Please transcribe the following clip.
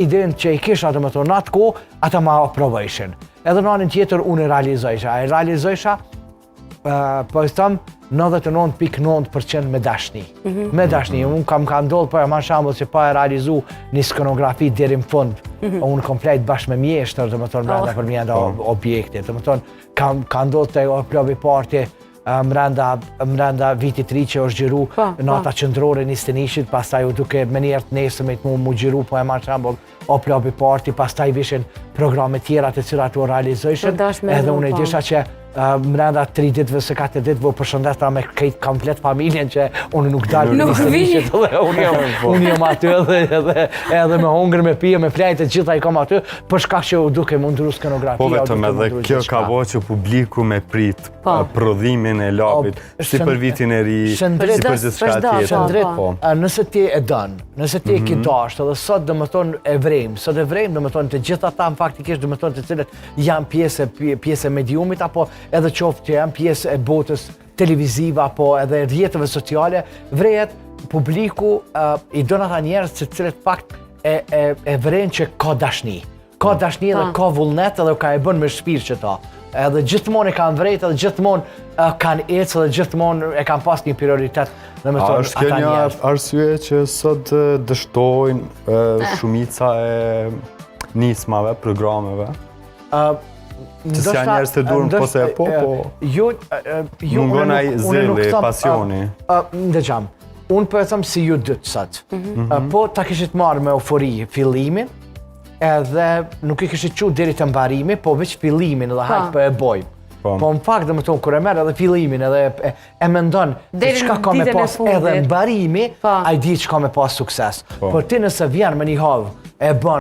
idenë që i kisha dhe më thonë atë ko, ata ma aprovojshin. Edhe në anën tjetër unë e realizojsha, po i thëmë 99.9% me dashni. Me dashni, unë kam ndodhë për ma shambull që pa e realizu një skenografi deri në fund, unë komplet bashkë me mjeshtër, dhe më thonë mrenda për mjenda objektit, dhe më thonë ka ndodhë të oplovi parti mrenda vitit 3 që është gjiru nata qëndrore një stënishit, pastaj u duke me njerët nesëmit mu gjiru, po e ma shambull oplovi parti, pastaj vishin programe tjera të cilat u realizojshin, edhe unë e disha që mrenda 3 ditëve se 4 ditëve u përshëndeta me këtë komplet familjen që unë nuk dalë një stënishit dhe unë jam aty edhe me hongër, me pije, me flejtë, gjitha i kam aty, për shkak që u duke mundru skenografia. Po vetëm edhe kjo ka bo që publiku me prit prodhimin e lapit, si për vitin e ri, si për gjithçka tjetër. Nëse ti e dënë, nëse ti e ki dashtë, edhe sot dhe më tonë e vrejmë, dhe më tonë të gjitha ta faktikisht dhe më tonë të cilët janë pjesë mediumit, apo edhe qoftë që janë pjesë e botës televiziva, apo edhe rrjetëve sociale, vrejet publiku i dënë ata njerëz që cilët fakt e vrejnë që ka dashni. Ka dashni edhe ka vullnet edhe ka e bën me shpirë që ta. Edhe gjithmonë e kanë vrejt edhe gjithmonë kanë ecë edhe gjithmonë e kanë pas një prioritet. A është kjo një arsye që sot dështojnë shumica e nismave, programeve? Që si janë njerëz të durën po se po? Mungon ai zeli, pasioni. Ndëgjam, unë po e thëmë si ju dytë sot. Po ta kishit marrë me eufori fillimin, edhe nuk i kishit qu deri të mbarimi, po veç fillimin edhe hajtë për e bojmë. Po në fakt dhe më tonë, kër e merë edhe fillimin edhe e mendon se qka ka me pas edhe mbarimi, a i di që ka me pas sukses. Por ti nëse vjen me një havë e bën